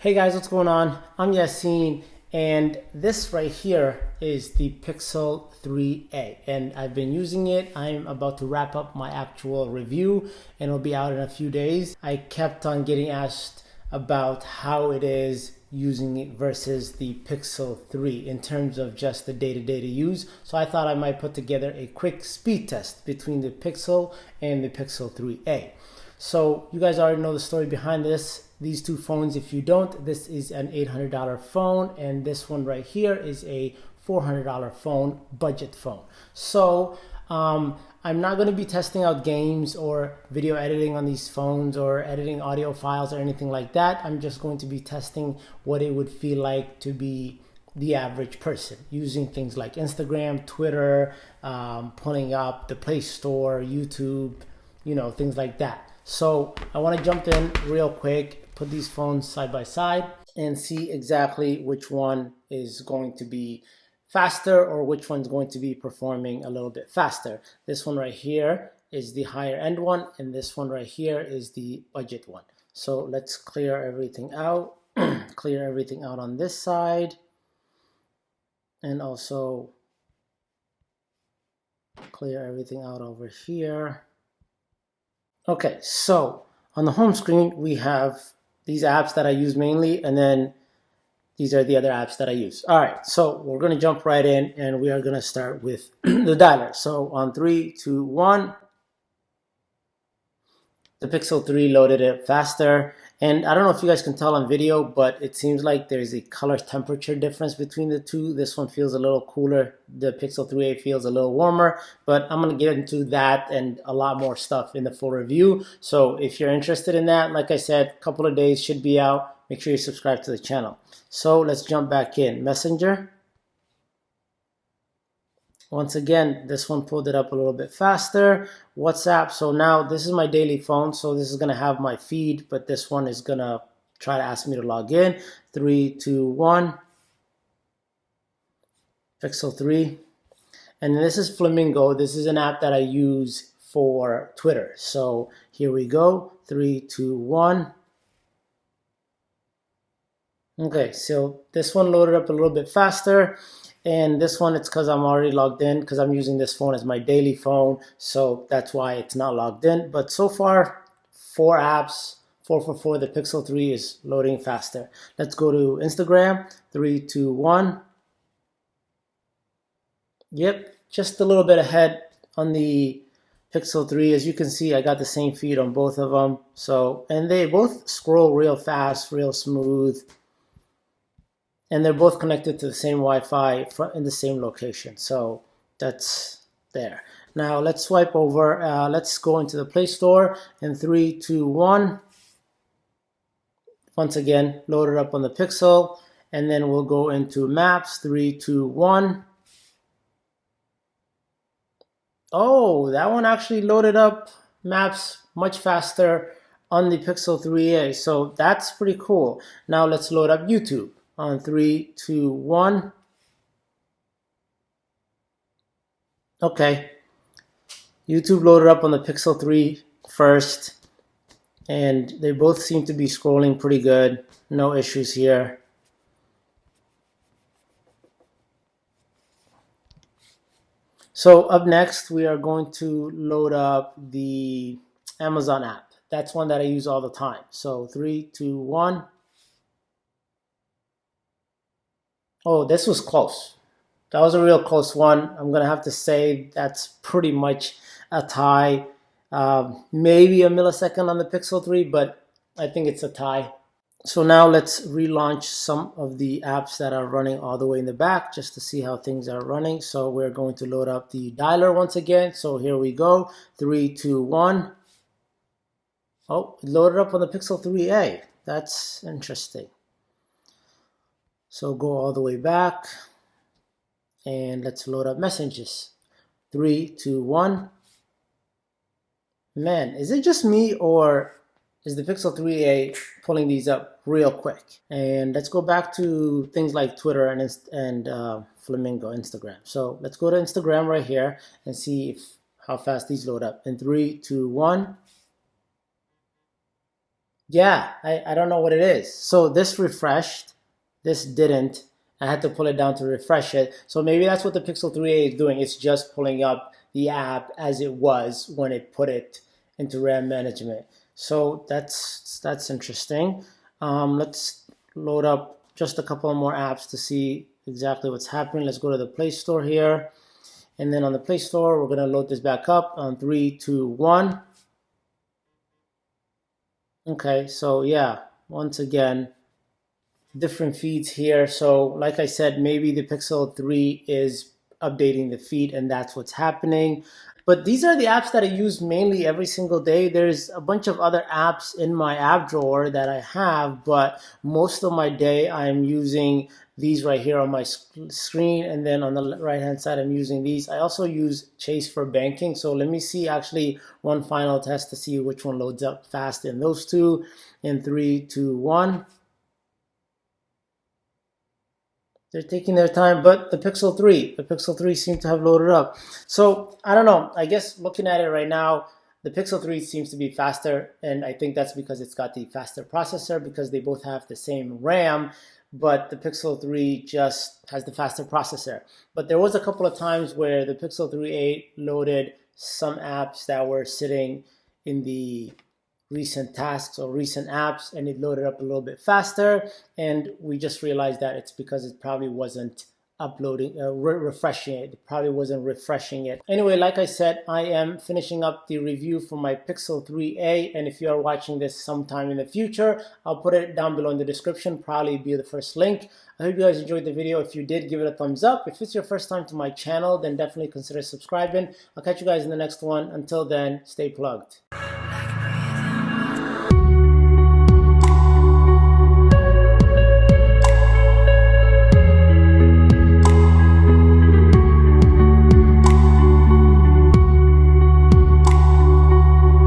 Hey guys, what's going on? I'm Yassine, and this right here is the Pixel 3a, and I've been using it. I'm about to wrap up my actual review, and it'll be out in a few days. I kept on getting asked about how it is using it versus the Pixel 3 in terms of just the day-to-day to use. So I thought I might put together a quick speed test between the Pixel and the Pixel 3a. So you guys already know the story behind these two phones. If you don't, this is an $800 phone, and this one right here is a $400 phone, budget phone. So I'm not going to be testing out games or video editing on these phones or editing audio files or anything like that. I'm just going to be testing what it would feel like to be the average person using things like Instagram, Twitter, pulling up the Play Store, YouTube, things like that. So I want to jump in real quick, put these phones side by side and see exactly which one is going to be faster or which one's going to be performing a little bit faster. This one right here is the higher end one, and this one right here is the budget one. So let's clear everything out, clear everything out on this side, and also clear everything out over here. Okay, so on the home screen, we have these apps that I use mainly, and then these are the other apps that I use. All right, so we're going to jump right in, and we are going to start with the dialer. So on 3, 2, 1, the Pixel 3 loaded it faster. And I don't know if you guys can tell on video, but it seems like there's a color temperature difference between the two. This one feels a little cooler. The Pixel 3a feels a little warmer, but I'm going to get into that and a lot more stuff in the full review. So if you're interested in that, like I said, a couple of days should be out. Make sure you subscribe to the channel. So let's jump back in. Messenger. Once again, this one pulled it up a little bit faster. WhatsApp, so now this is my daily phone, so this is going to have my feed, but this one is going to try to ask me to log in. 3, 2, 1. Pixel 3. And this is Flamingo. This is an app that I use for Twitter. So here we go. 3, 2, 1. Okay, so this one loaded up a little bit faster. And this one, it's because I'm already logged in, because I'm using this phone as my daily phone. So that's why it's not logged in. But so far, 4 apps, 4 for 4, the Pixel 3 is loading faster. Let's go to Instagram. 3, 2, 1. Yep, just a little bit ahead on the Pixel 3. As you can see, I got the same feed on both of them. So, and they both scroll real fast, real smooth. And they're both connected to the same Wi-Fi in the same location. So that's there. Now let's swipe over. Let's go into the Play Store. In 3, 2, 1. Once again, load it up on the Pixel. And then we'll go into Maps. 3, 2, 1. Oh, that one actually loaded up Maps much faster on the Pixel 3a. So that's pretty cool. Now let's load up YouTube. On 3, 2, 1. Okay. YouTube loaded up on the Pixel 3 first. And they both seem to be scrolling pretty good. No issues here. So up next, we are going to load up the Amazon app. That's one that I use all the time. So 3, 2, 1. Oh, this was close. That was a real close one. I'm going to have to say that's pretty much a tie. Maybe a millisecond on the Pixel 3, but I think it's a tie. So now let's relaunch some of the apps that are running all the way in the back just to see how things are running. So we're going to load up the dialer once again. So here we go. 3, 2, 1. Oh, it loaded up on the Pixel 3a. That's interesting. So go all the way back and let's load up messages. 3, 2, 1. Man, is it just me or is the Pixel 3a pulling these up real quick? And let's go back to things like Twitter and Flamingo, Instagram. So let's go to Instagram right here and see how fast these load up. In 3, 2, 1. Yeah, I don't know what it is. So this refreshed, this didn't. I had to pull it down to refresh it. So maybe that's what the Pixel 3a is doing. It's just pulling up the app as it was when it put it into RAM management. So that's interesting. Let's load up just a couple more apps to see exactly what's happening. Let's go to the Play Store here. And then on the Play Store, we're going to load this back up on 3, 2, 1. Okay, so yeah, once again, different feeds here. So like I said, maybe the Pixel 3 is updating the feed and that's what's happening. But these are the apps that I use mainly every single day. There's a bunch of other apps in my app drawer that I have, but most of my day I'm using these right here on my screen, and then on the right hand side I'm using these. I also use Chase for banking. So let me see actually one final test to see which one loads up fast in those two. In 3, 2, 1. They're taking their time, but the Pixel 3 seems to have loaded up. So I don't know. I guess looking at it right now, the Pixel 3 seems to be faster, and I think that's because it's got the faster processor because they both have the same RAM, but the Pixel 3 just has the faster processor. But there was a couple of times where the Pixel 3a loaded some apps that were sitting in the recent tasks or recent apps, and it loaded up a little bit faster, and we just realized that it's because it probably wasn't uploading refreshing it probably wasn't refreshing it. Anyway, like I said, I am finishing up the review for my Pixel 3a, and if you are watching this sometime in the future, I'll put it down below in the description, probably be the first link. I hope you guys enjoyed the video. If you did, give it a thumbs up. If it's your first time to my channel, then definitely consider subscribing. I'll catch you guys in the next one. Until then, stay plugged.